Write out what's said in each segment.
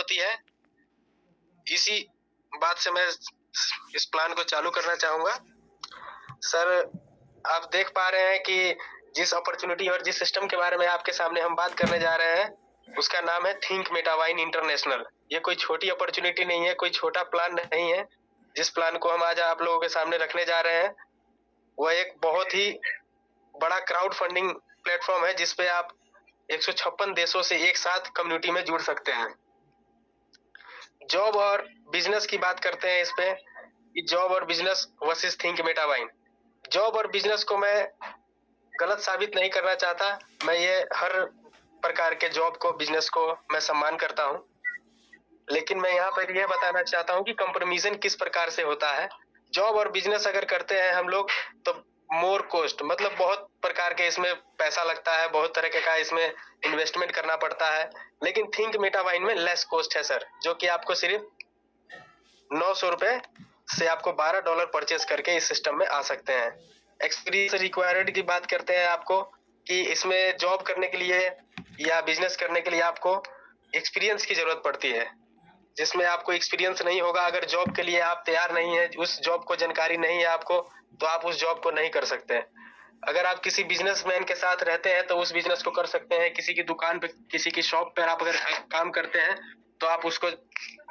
होती है। इसी बात से मैं इस प्लान को चालू करना चाहूंगा। सर, आप देख पा रहे हैं कि जिस अपॉर्चुनिटी और जिस सिस्टम के बारे में आपके सामने हम बात करने जा रहे हैं, उसका नाम है थिंक मेटावाइन इंटरनेशनल। ये कोई छोटी अपॉर्चुनिटी नहीं है, कोई छोटा प्लान नहीं है। जिस प्लान को हम आज आप लोगों के सामने रखने जा रहे हैं, वह एक बहुत ही बड़ा क्राउड फंडिंग प्लेटफॉर्म है, जिसपे आप 156 देशों से एक साथ कम्युनिटी में जुड़ सकते हैं। जॉब और बिजनेस की बात करते हैं इस पे, कि जॉब और बिजनेस वर्सेस थिंक मेटावाइन। जॉब और बिजनेस को मैं गलत साबित नहीं करना चाहता। मैं ये हर प्रकार के जॉब को, बिजनेस को मैं सम्मान करता हूँ, लेकिन मैं यहाँ पर यह बताना चाहता हूँ कि कंप्रोमिशन किस प्रकार से होता है। जॉब और बिजनेस अगर करते हैं हम लोग, तो मोर कॉस्ट, मतलब बहुत प्रकार के इसमें पैसा लगता है, बहुत तरह का इसमें इन्वेस्टमेंट करना पड़ता है। लेकिन थिंक मेटावाइन में लेस कॉस्ट है सर, जो कि आपको सिर्फ 900 रुपए से आपको $12 परचेज करके इस सिस्टम में आ सकते हैं। एक्सपीरियंस रिक्वायर्ड की बात करते हैं आपको, कि इसमें जॉब करने के लिए या बिजनेस करने के लिए आपको एक्सपीरियंस की जरूरत पड़ती है, जिसमें आपको एक्सपीरियंस नहीं होगा। अगर जॉब के लिए आप तैयार नहीं है, उस जॉब को जानकारी नहीं है आपको, तो आप उस जॉब को नहीं कर सकते। अगर आप किसी बिजनेसमैन के साथ रहते हैं तो उस बिजनेस को कर सकते हैं। किसी की दुकान पे, किसी की शॉप पर आप अगर काम करते हैं तो आप उसको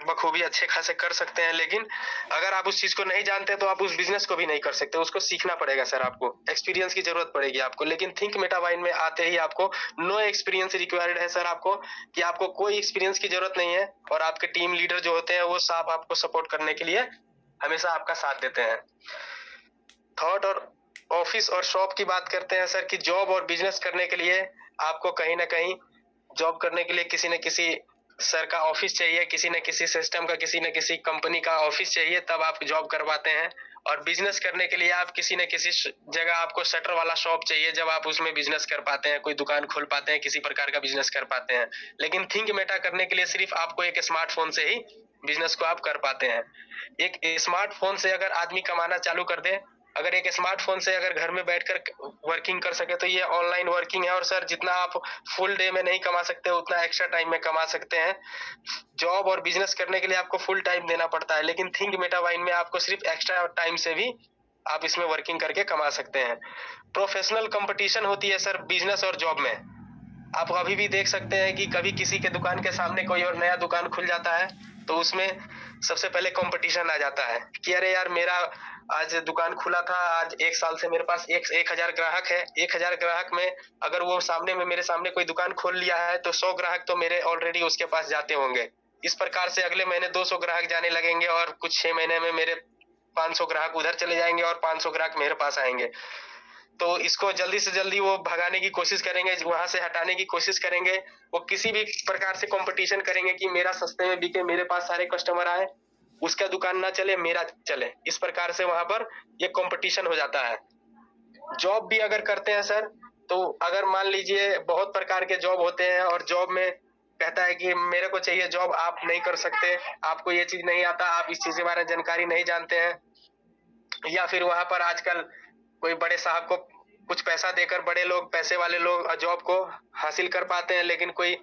बखूबी अच्छे खासे कर सकते हैं। लेकिन अगर आप उस चीज को नहीं जानते तो आप उस बिजनेस को भी नहीं कर सकते। उसको सीखना पड़ेगा सर, आपको एक्सपीरियंस की जरूरत पड़ेगी आपको। लेकिन थिंक मेटावाइन में आते ही आपको नो एक्सपीरियंस रिक्वायर्ड है सर, आपको कि आपको कोई एक्सपीरियंस की जरूरत नहीं है। और आपके टीम लीडर जो होते हैं वो साफ आपको सपोर्ट करने के लिए हमेशा आपका साथ देते हैं। थॉट और ऑफिस और शॉप की बात करते हैं सर, कि जॉब और बिजनेस करने के लिए आपको कहीं ना कहीं जॉब करने के लिए किसी न किसी सर का ऑफिस चाहिए, किसी न किसी सिस्टम का, किसी न किसी कंपनी का ऑफिस चाहिए, तब आप जॉब कर पाते हैं। और बिजनेस करने के लिए आप किसी न किसी जगह आपको शटर वाला शॉप चाहिए, जब आप उसमें बिजनेस कर पाते हैं, कोई दुकान खोल पाते हैं, किसी प्रकार का बिजनेस कर पाते हैं। लेकिन थिंक मेटा करने के लिए सिर्फ आपको एक स्मार्टफोन से ही बिजनेस को आप कर पाते हैं। एक स्मार्टफोन से अगर आदमी कमाना चालू कर दे, अगर एक स्मार्टफोन से अगर घर में बैठकर वर्किंग कर सके, तो ये ऑनलाइन वर्किंग है। और सर, जितना आप फुल डे में नहीं कमा सकते, उतना एक्स्ट्रा टाइम में कमा सकते हैं। जॉब और बिजनेस करने के लिए आपको फुल टाइम देना पड़ता है, लेकिन थिंक मेटावाइन में आपको सिर्फ एक्स्ट्रा टाइम से भी आप इसमें वर्किंग करके कमा सकते हैं। प्रोफेशनल कंपटीशन होती है सर बिजनेस और जॉब में। आप अभी भी देख सकते हैं कि कभी किसी के दुकान के सामने कोई और नया दुकान खुल जाता है, तो उसमें सबसे पहले कंपटीशन आ जाता है कि अरे यार, मेरा आज दुकान खुला था, आज 1 साल से मेरे पास 1000 ग्राहक है। 1000 ग्राहक में अगर वो मेरे सामने कोई दुकान खोल लिया है, तो 100 ग्राहक तो मेरे ऑलरेडी उसके पास जाते होंगे। इस प्रकार से अगले महीने 200 ग्राहक जाने लगेंगे, और कुछ 6 महीने में मेरे 500 ग्राहक उधर चले जाएंगे और 500 ग्राहक मेरे पास आएंगे। तो इसको जल्दी से जल्दी वो भगाने की कोशिश करेंगे, वहां से हटाने की कोशिश करेंगे। वो किसी भी प्रकार से कंपटीशन करेंगे कि मेरा सस्ते में बिके, मेरे पास सारे कस्टमर आए, उसका दुकान ना चले, मेरा चले। इस प्रकार से वहां पर ये कंपटीशन हो जाता है। जॉब भी अगर करते हैं सर, तो अगर मान लीजिए बहुत प्रकार के जॉब होते हैं, और जॉब में कहता है कि मेरे को चाहिए जॉब, आप नहीं कर सकते, आपको ये चीज नहीं आता, आप इस चीज के बारे में जानकारी नहीं जानते हैं। या फिर वहां पर आजकल कोई बड़े साहब को कुछ पैसा देकर बड़े लोग, पैसे वाले लोग जॉब को हासिल कर पाते हैं, लेकिन कोई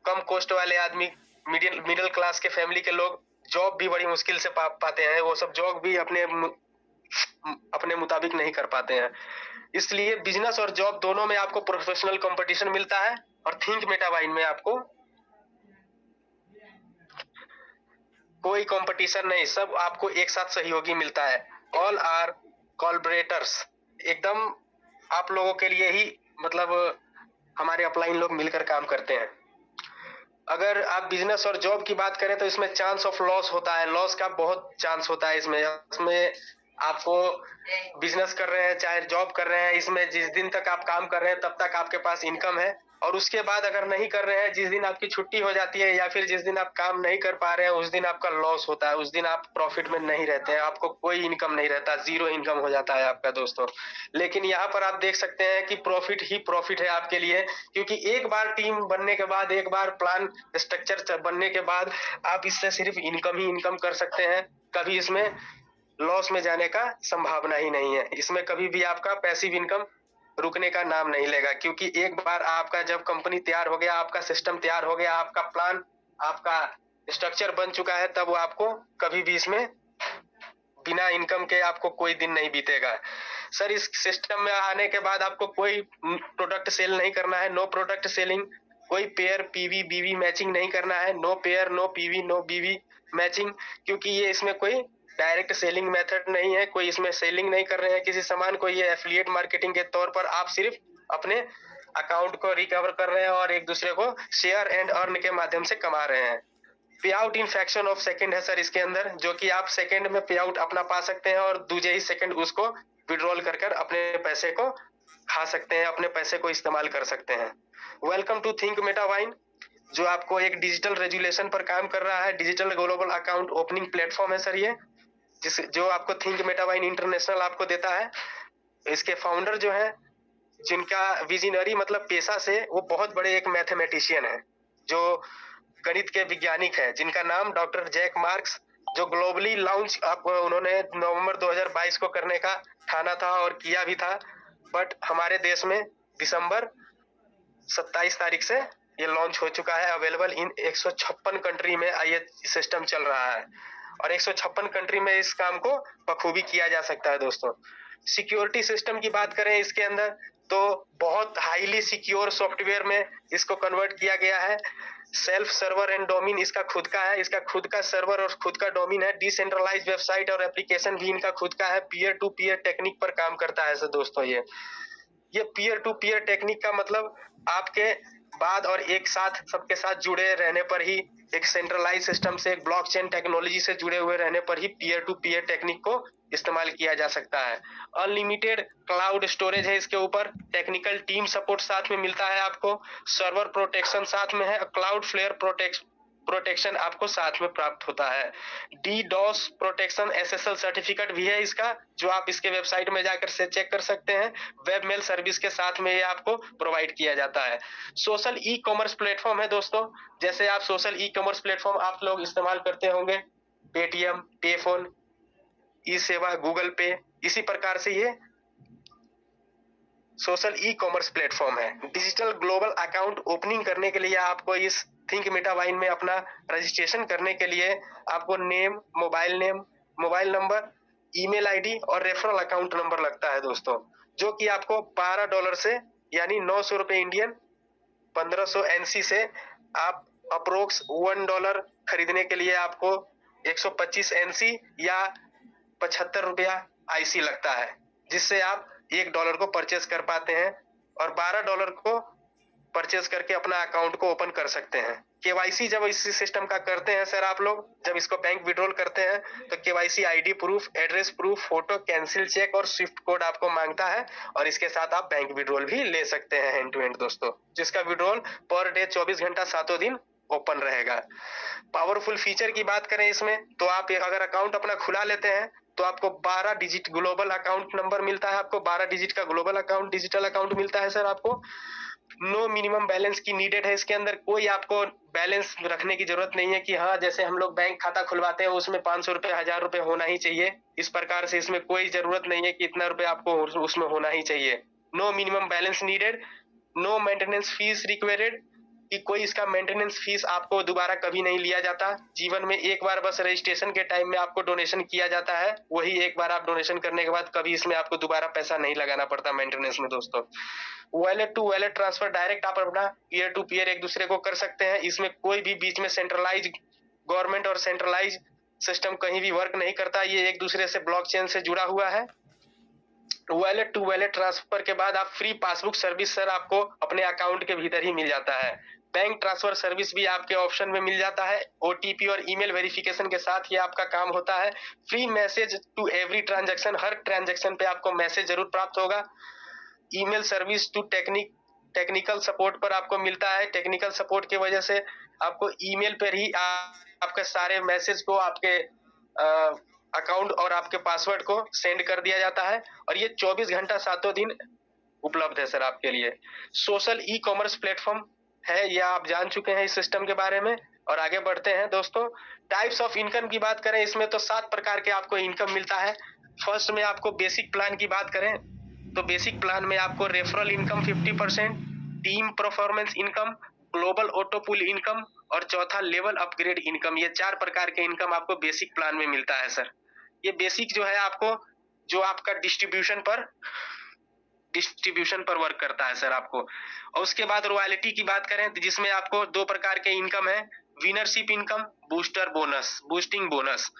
कम कॉस्ट वाले आदमी, मिडिल क्लास के फैमिली के लोग जॉब भी बड़ी मुश्किल से पाते हैं। वो सब जॉब भी अपने मुताबिक नहीं कर पाते हैं। इसलिए बिजनेस और जॉब दोनों में आपको प्रोफेशनल कंपटीशन मिलता है, और थिंक मेटावाइन में आपको कोई कंपटीशन नहीं, सब आपको एक साथ सहयोगी मिलता है। ऑल आर कोलैबोरेटर्स, एकदम आप लोगों के लिए ही, मतलब हमारे अपलाइन लोग मिलकर काम करते हैं। अगर आप बिजनेस और जॉब की बात करें, तो इसमें चांस ऑफ लॉस होता है, लॉस का बहुत चांस होता है इसमें आपको बिजनेस कर रहे हैं चाहे जॉब कर रहे हैं, इसमें जिस दिन तक आप काम कर रहे हैं तब तक आपके पास इनकम है, और उसके बाद अगर नहीं कर रहे हैं, जिस दिन आपकी छुट्टी हो जाती है या फिर जिस दिन आप काम नहीं कर पा रहे हैं, उस दिन आपका लॉस होता है। उस दिन आप प्रॉफिट में नहीं रहते हैं, आपको कोई इनकम नहीं रहता, जीरो इनकम हो जाता है आपका दोस्तों। लेकिन यहाँ पर आप देख सकते हैं कि प्रॉफिट ही प्रॉफिट है आपके लिए, क्योंकि एक बार टीम बनने के बाद, एक बार प्लान स्ट्रक्चर बनने के बाद, आप इससे सिर्फ इनकम ही इनकम कर सकते हैं। कभी इसमें लॉस में जाने का संभावना ही नहीं है। इसमें कभी भी आपका पैसिव इनकम रुकने का नाम नहीं लेगा, क्योंकि एक बार आपका जब कंपनी तैयार हो गया, आपका सिस्टम तैयार हो गया, आपका प्लान, आपका स्ट्रक्चर बन चुका है, तब वो आपको कभी भी इसमें बिना इनकम के आपको कोई दिन नहीं बीतेगा। सर इस सिस्टम में आने के बाद आपको कोई प्रोडक्ट सेल नहीं करना है, नो प्रोडक्ट सेलिंग, कोई पेयर पीवी बीवी मैचिंग नहीं करना है, no pair no PV no BV matching, क्योंकि ये इसमें कोई डायरेक्ट सेलिंग मेथड नहीं है, कोई इसमें सेलिंग नहीं कर रहे हैं किसी सामान को, ये एफिलिएट मार्केटिंग के तौर पर आप सिर्फ अपने अकाउंट को रिकवर कर रहे हैं और एक दूसरे को शेयर एंड अर्न के माध्यम से कमा रहे हैं। पे out in fraction of second है सर इसके अंदर, जो कि आप सेकंड में पे आउट अपना पा सकते हैं और दूसरे ही सेकंड उसको विड्रॉल कर कर अपने पैसे को खा सकते हैं, अपने पैसे को इस्तेमाल कर सकते हैं। वेलकम टू थिंक मेटावाइन, जो आपको एक डिजिटल रेजुलेशन पर काम कर रहा है, digital global account opening platform है सर ये, जो आपको थिंक मेटावाइन इंटरनेशनल आपको देता है। इसके फाउंडर जो है, जिनका विजनरी मतलब पेशा से वो बहुत बड़े एक मैथमेटिशियन है, जो गणित के वैज्ञानिक हैं, जिनका नाम डॉक्टर जैक मार्क्स, जो ग्लोबली लॉन्च उन्होंने नवंबर 2022 को करने का ठाना था और किया भी था, बट हमारे देश में दिसंबर 27 तारीख से ये लॉन्च हो चुका है। अवेलेबल इन 156 कंट्री में ये सिस्टम चल रहा है और 156 कंट्री में इस काम को बखूबी किया जा सकता है। दोस्तों सिक्योरिटी सिस्टम की बात करें इसके अंदर, तो बहुत हाईली सिक्योर सॉफ्टवेयर में इसको कन्वर्ट किया गया है। सेल्फ सर्वर एंड डोमेन इसका खुद का है, इसका खुद का सर्वर और खुद का डोमेन है। डिसेंट्रलाइज्ड वेबसाइट और एप्लीकेशन भी इनका खुद का है। पीयर टू पीयर टेक्निक पर काम करता है सर दोस्तों। ये पीयर टू पीयर टेक्निक का मतलब आपके बाद और एक साथ सबके साथ जुड़े रहने पर ही, एक सेंट्रलाइज सिस्टम से, एक ब्लॉकचेन टेक्नोलॉजी से जुड़े हुए रहने पर ही पीयर टू पीयर टेक्निक को इस्तेमाल किया जा सकता है। अनलिमिटेड क्लाउड स्टोरेज है इसके ऊपर, टेक्निकल टीम सपोर्ट साथ में मिलता है आपको, सर्वर प्रोटेक्शन साथ में है, क्लाउड फ्लेयर प्रोटेक्शन आपको साथ में प्राप्त होता है। डीडॉस प्रोटेक्शन एसएसएल सर्टिफिकेट भी है इसका, जो आप इसके वेबसाइट में जाकर से चेक कर सकते हैं। वेब मेल सर्विस के साथ में ये आपको प्रोवाइड किया जाता है। सोशल ई कॉमर्स प्लेटफॉर्म है दोस्तों, जैसे आप सोशल ई कॉमर्स प्लेटफॉर्म आप लोग इस्तेमाल करते होंगे, पेटीएम, पेफोन, ई सेवा, गूगल पे, इसी प्रकार से ये सोशल ई कॉमर्स प्लेटफॉर्म है। डिजिटल ग्लोबल अकाउंट ओपनिंग करने के लिए आपको इस थिंक मेटावाइन में अपना रजिस्ट्रेशन करने के लिए आपको name, mobile number, email ID और रेफरल अकाउंट नंबर लगता है दोस्तों, जो कि आपको $12 से यानी 900 रुपए इंडियन, 1500 NC से आप अप्रोक्स $1 खरीदने के लिए आपको 125 NC या 75 रुपया IC लगता है, जिससे आप $1 को परचेज कर पाते हैं और $12 को परचेज करके अपना अकाउंट को ओपन कर सकते हैं। केवाईसी जब इस सिस्टम का करते हैं सर आप लोग, जब इसको बैंक विड्रॉल करते हैं तो KYC ID proof, address proof, photo, cancel cheque और स्विफ्ट कोड आपको मांगता है और इसके साथ आप बैंक विड्रॉल भी ले सकते हैं हैंड टू हैंड दोस्तों, जिसका विड्रॉल पर डे 24 घंटा 7 दिन ओपन रहेगा। पावरफुल फीचर की बात करें इसमें, तो आप अगर अकाउंट अपना खुला लेते हैं तो आपको 12 डिजिट ग्लोबल अकाउंट नंबर मिलता है, आपको 12 डिजिट का ग्लोबल अकाउंट, डिजिटल अकाउंट मिलता है सर आपको। नो मिनिमम बैलेंस की नीडेड है इसके अंदर, कोई आपको बैलेंस रखने की जरूरत नहीं है कि हाँ जैसे हम लोग बैंक खाता खुलवाते हैं उसमें 500 रुपए, 1000 रुपए होना ही चाहिए, इस प्रकार से इसमें कोई जरूरत नहीं है कि इतना रुपए आपको उसमें होना ही चाहिए। No minimum balance needed, no maintenance fees required, कि कोई इसका मेंटेनेंस फीस आपको दोबारा कभी नहीं लिया जाता। जीवन में एक बार बस रजिस्ट्रेशन के टाइम में आपको डोनेशन किया जाता है, वही एक बार आप डोनेशन करने के बाद कभी इसमें आपको दोबारा पैसा नहीं लगाना पड़ता मेंटेनेंस में दोस्तों। Wallet to wallet transfer direct आप अपना पीयर टू पीयर एक दूसरे को कर सकते हैं, इसमें कोई भी बीच में सेंट्रलाइज गवर्नमेंट और सेंट्रलाइज सिस्टम कहीं भी वर्क नहीं करता, ये एक दूसरे से ब्लॉकचेन से जुड़ा हुआ है। वॉलेट टू वॉलेट ट्रांसफर के बाद आप फ्री पासबुक सर्विस सर आपको अपने अकाउंट के भीतर ही मिल जाता है। बैंक ट्रांसफर सर्विस भी आपके ऑप्शन में मिल जाता है, ओटीपी और ईमेल वेरिफिकेशन के साथ ये आपका काम होता है। Free message to every transaction, हर ट्रांजैक्शन पे आपको मैसेज जरूर प्राप्त होगा। Email service to technical support पर आपको मिलता है, टेक्निकल सपोर्ट की वजह से आपको ईमेल पर ही आपके सारे मैसेज को आपके अकाउंट और आपके पासवर्ड को सेंड कर दिया जाता है और ये 24 घंटा 7 दिन उपलब्ध है सर आपके लिए। सोशल ई कॉमर्स प्लेटफॉर्म है, यह आप जान चुके हैं इस सिस्टम के बारे में। और आगे बढ़ते हैं दोस्तों, टाइप्स ऑफ इनकम की बात करें इसमें तो 7 प्रकार के आपको इनकम मिलता है। फर्स्ट में आपको बेसिक प्लान की बात करें तो बेसिक प्लान में आपको referral income 50%, team performance income global auto pool income और चौथा लेवल अपग्रेड इनकम। ये 4 प्रकार के इनकम आपको बेसिक प्लान में मिलता है सर। ये बेसिक जो है आपको जो आपका डिस्ट्रीब्यूशन पर वर्क करता है सर आपको। और उसके बाद रॉयल्टी की बात करें तो जिसमें आपको 2 प्रकार के इनकम है, winnership income, booster bonus, boosting bonus,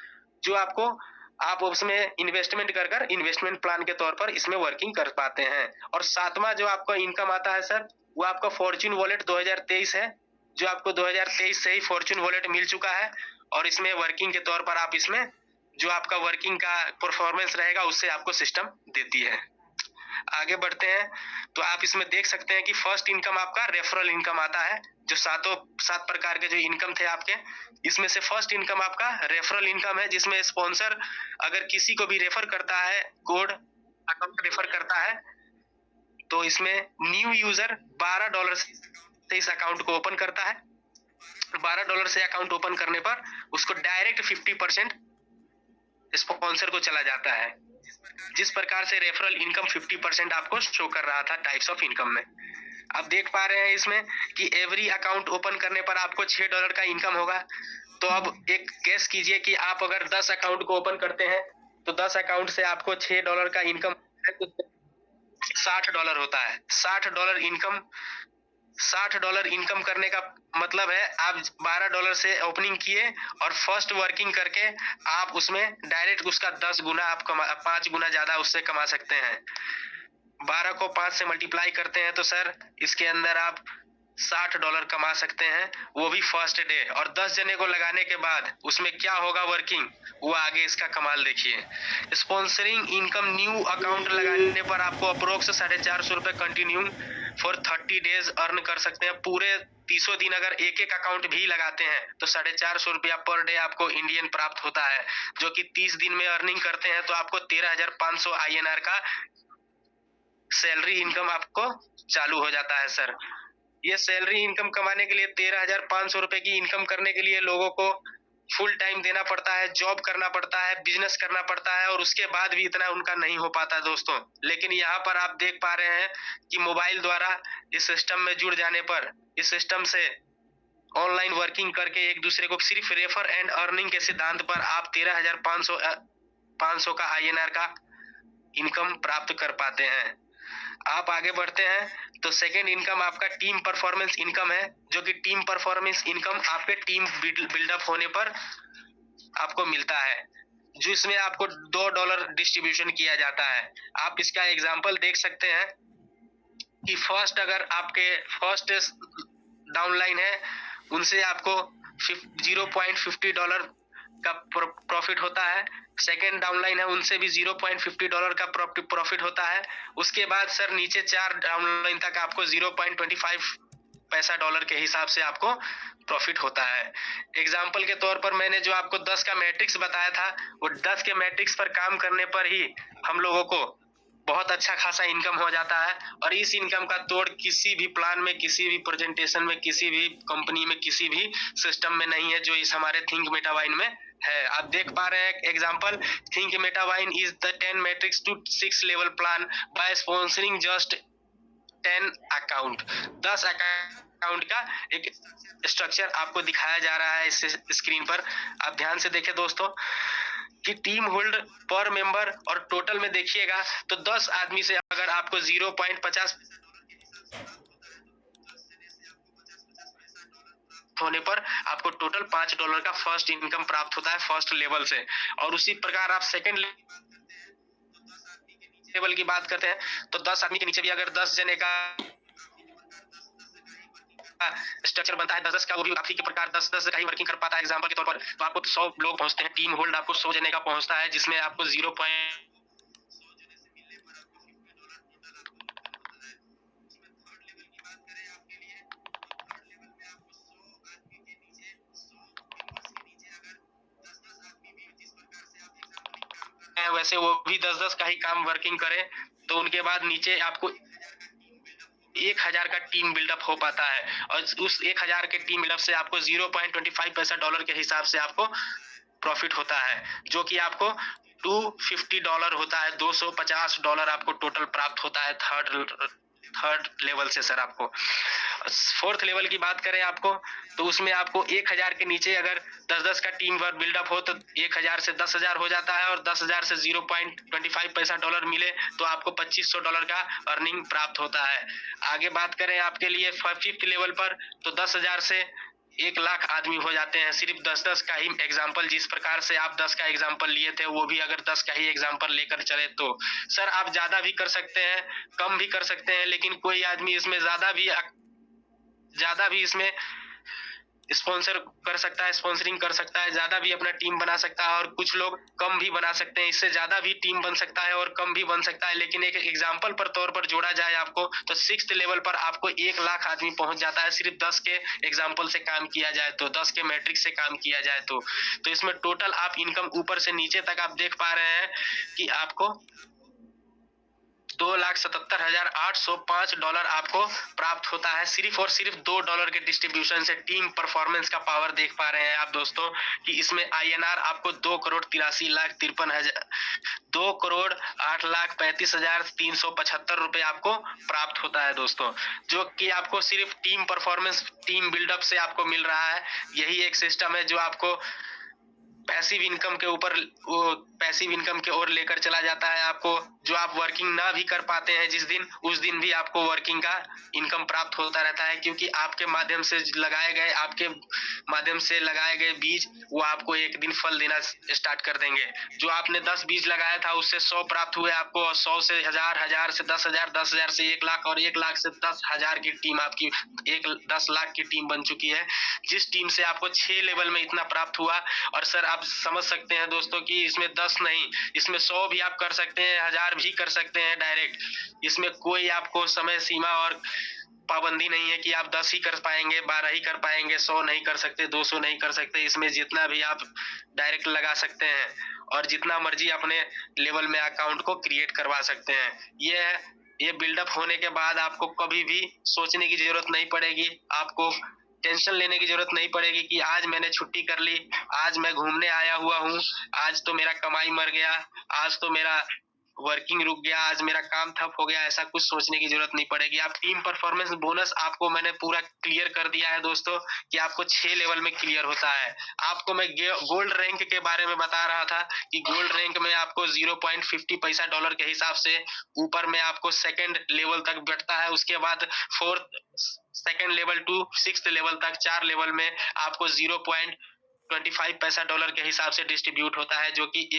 जो आपको आप उसमें इन्वेस्टमेंट कर इन्वेस्टमेंट प्लान के तौर पर इसमें वर्किंग कर पाते हैं। और 7वां जो आपका इनकम आता है सर, वो आपका फॉर्च्यून वॉलेट 2023 है, जो आपको 2023 से ही फॉर्च्यून वॉलेट मिल चुका है। और इसमें वर्किंग के तौर पर आप इसमें जो आपका वर्किंग का परफॉर्मेंस रहेगा उससे आपको सिस्टम देती है। आगे बढ़ते हैं तो आप इसमें देख सकते हैं कि फर्स्ट इनकम आपका रेफरल इनकम आता है। जो 7 प्रकार के जो इनकम थे आपके, इसमें से फर्स्ट इनकम आपका रेफरल इनकम है, जिसमें स्पॉन्सर अगर किसी को भी रेफर करता है, कोड अकाउंट रेफर करता है, तो इसमें न्यू यूजर $12 से इस अकाउंट को ओपन करता है। $12 से अकाउंट ओपन करने पर उसको डायरेक्ट 50% स्पॉन्सर को चला जाता है। जिस प्रकार से रेफरल इनकम 50% आपको शो कर रहा था टाइप्स ऑफ इनकम में। आप देख पा रहे हैं इसमें कि एवरी अकाउंट ओपन करने पर आपको $6 का इनकम होगा। तो अब एक गेस कीजिए कि आप अगर 10 अकाउंट को ओपन करते हैं तो 10 अकाउंट से आपको $6 का इनकम $60 होता है। $60 इनकम करने का मतलब है आप $12 से ओपनिंग किए और फर्स्ट वर्किंग करके आप उसमें डायरेक्ट उसका 10 गुना आप 5 गुना ज्यादा उससे कमा सकते हैं। 12 को 5 से मल्टीप्लाई करते हैं तो सर इसके अंदर आप $60 कमा सकते हैं, वो भी फर्स्ट डे। और 10 जने को लगाने के बाद उसमें क्या होगा वर्किंग, वो आगे इसका कमाल देखिए। स्पॉन्सरिंग इनकम न्यू अकाउंट लगाने पर आपको approx ₹450 continue for 30 days earn कर सकते हैं। पूरे 30 दिन अगर एक अकाउंट भी लगाते हैं तो ₹450 पर डे आपको इंडियन प्राप्त होता है, जो कि 30 दिन में अर्निंग करते हैं तो आपको 13,500 INR का सैलरी इनकम आपको चालू हो जाता है सर। ये सैलरी इनकम कमाने के लिए ₹13,500 की इनकम करने के लिए लोगों को फुल टाइम देना पड़ता है, जॉब करना पड़ता है, बिजनेस करना पड़ता है, और उसके बाद भी इतना उनका नहीं हो पाता दोस्तों। लेकिन यहाँ पर आप देख पा रहे हैं कि मोबाइल द्वारा इस सिस्टम में जुड़ जाने पर इस सिस्टम से ऑनलाइन वर्किंग करके एक दूसरे को सिर्फ रेफर एंड अर्निंग के सिद्धांत पर आप 13,500 का INR का इनकम प्राप्त कर पाते हैं। आप आगे बढ़ते हैं तो सेकेंड इनकम आपका टीम परफॉर्मेंस इनकम है, जो कि टीम परफॉर्मेंस इनकम आपके टीम बिल्डअप होने पर आपको मिलता है, जो इसमें आपको $2 डिस्ट्रीब्यूशन किया जाता है। आप इसका एग्जांपल देख सकते हैं कि फर्स्ट अगर आपके फर्स्ट डाउनलाइन है उनसे आपको $0.50 का प्रॉफिट होता है। सेकेंड डाउनलाइन है उनसे भी $0.50 का प्रॉफिट होता है। उसके बाद सर नीचे 4 डाउनलाइन तक आपको $0.25 के हिसाब से आपको प्रॉफिट होता है। एग्जाम्पल के तौर पर मैंने जो आपको 10 का मैट्रिक्स बताया था, वो 10 के मैट्रिक्स पर काम करने पर ही हम लोगों को बहुत अच्छा खासा इनकम हो जाता है। और इस इनकम का तोड़ किसी भी प्लान में, किसी भी प्रेजेंटेशन में, किसी भी कंपनी में, किसी भी सिस्टम में नहीं है जो इस हमारे थिंक मेटावाइन में है। आप देख पा रहे हैं example, think Metawine is the 10 matrix to 6 level plan by sponsoring just 10 account. 10 account का एक स्ट्रक्चर आपको दिखाया जा रहा है इस स्क्रीन पर। आप ध्यान से देखें दोस्तों कि टीम होल्ड पर मेंबर और टोटल में देखिएगा तो 10 आदमी से अगर आपको 0.50 होने पर आपको टोटल $5 का फर्स्ट इनकम प्राप्त होता है फर्स्ट लेवल से। और उसी प्रकार आप सेकेंड लेवल की बात करते हैं तो 10 आदमी के नीचे भी अगर 10 जने का स्ट्रक्चर बनता है 10-10 का, वो भी काफी के प्रकार 10-10 का ही वर्किंग कर पाता है। एग्जांपल के तौर पर तो आपको 100 लोग पहुंचते हैं, टीम होल्ड आपको 100 जने का पहुंचता है, जिसमें आपको 0. वैसे वो भी 10-10 का ही काम वर्किंग करे तो उनके बाद नीचे आपको 1000 का टीम बिल्डअप हो पाता है। और उस 1000 के टीम बिल्डअप से आपको $0.25 के हिसाब से आपको प्रॉफिट होता है, जो कि आपको $250 होता है। $250 आपको टोटल प्राप्त होता है थर्ड 3rd लेवल से सर आपको। 4th लेवल की बात करें आपको, तो उसमें आपको 1000 के नीचे अगर 10-10 का टीम वर्क बिल्डअप हो तो 1000 से 10,000 हो जाता है, और 10,000 से 0.25 पैसा डॉलर मिले तो आपको $2500 का अर्निंग प्राप्त होता है। आगे बात करें आपके लिए 5th लेवल पर, तो 10,000 से 1 लाख आदमी हो जाते हैं। सिर्फ 10-10 का ही एग्जाम्पल, जिस प्रकार से आप 10 का एग्जाम्पल लिए थे, वो भी अगर 10 का ही एग्जाम्पल लेकर चले तो सर आप ज्यादा भी कर सकते हैं, कम भी कर सकते हैं, लेकिन कोई आदमी इसमें ज्यादा भी इसमें स्पॉन्सर कर सकता है, स्पॉन्सरिंग कर सकता है, ज्यादा भी अपना टीम बना सकता है, और कुछ लोग कम भी बना सकते हैं। इससे ज्यादा भी टीम बन सकता है और कम भी बन सकता है, लेकिन एक एग्जाम्पल पर तौर पर जोड़ा जाए आपको, तो 6th लेवल पर आपको 1 लाख आदमी पहुंच जाता है, सिर्फ 10 के एग्जाम्पल से काम किया जाए तो, 10 के मैट्रिक्स से काम किया जाए तो इसमें टोटल आप इनकम ऊपर से नीचे तक आप देख पा रहे हैं कि आपको $2,77,805 आपको प्राप्त होता है, सिर्फ और सिर्फ $2 के डिस्ट्रीब्यूशन से। टीम परफॉर्मेंस का पावर देख पा रहे हैं आप दोस्तों कि इसमें INR आपको 2,08,35,375 रुपए आपको प्राप्त होता है दोस्तों, जो कि आपको सिर्फ टीम परफॉर्मेंस, टीम बिल्डअप से आपको मिल रहा है। यही एक सिस्टम है जो आपको पैसिव इनकम के ऊपर, वो पैसिव इनकम की ओर लेकर चला जाता है आपको, जो आप वर्किंग ना भी कर पाते हैं जिस दिन, उस दिन भी आपको वर्किंग का इनकम प्राप्त होता रहता है, क्योंकि आपके माध्यम से लगाए गए बीज वो आपको एक दिन फल देना स्टार्ट कर देंगे। जो आपने 10 बीज लगाया था उससे 100 प्राप्त हुए आपको, और 100 से 1000, 1000 से 10,000, 10,000 से 1 लाख, और 1 लाख से 10,000 की टीम आपकी 10 लाख की टीम बन चुकी है, जिस टीम से आपको 6 लेवल में इतना प्राप्त हुआ। और सर आप समझ सकते हैं दोस्तों कि इसमें 10 नहीं, इसमें 100 भी आप कर सकते हैं, 1000 भी कर सकते हैं डायरेक्ट। इसमें कोई आपको समय सीमा और पाबंदी नहीं है कि आप 10 ही कर पाएंगे, 12 ही कर पाएंगे, 100 नहीं कर सकते, 200 नहीं कर सकते। इसमें जितना भी आप डायरेक्ट लगा सकते हैं, और जितना मर्जी अपने लेवल में अकाउंट को क्रिएट करवा सकते हैं। ये बिल्डअप होने के बाद आपको कभी भी सोचने की जरूरत नहीं पड़ेगी, आपको टेंशन लेने की जरूरत नहीं पड़ेगी कि आज मैंने छुट्टी कर ली, आज मैं घूमने आया हुआ हूँ, आज तो मेरा कमाई मर गया, आज तो मेरा वर्किंग रुक गया, आज मेरा काम ठप हो गया। ऐसा कुछ सोचने की जरूरत नहीं पड़ेगी। आप टीम परफॉर्मेंस बोनस आपको मैंने पूरा क्लियर कर दिया है दोस्तों कि आपको 6 लेवल में क्लियर होता है। आपको मैं गोल्ड रैंक के बारे में बता रहा था कि गोल्ड रैंक में आपको 0.50 पैसा डॉलर के हिसाब से ऊपर में आपको 2nd लेवल तक बढ़ता है, उसके बाद 2nd level two 6th level तक 4 लेवल में आपको 0.25 पैसा डॉलर के हिसाब से डिस्ट्रीब्यूट होता है, जो कि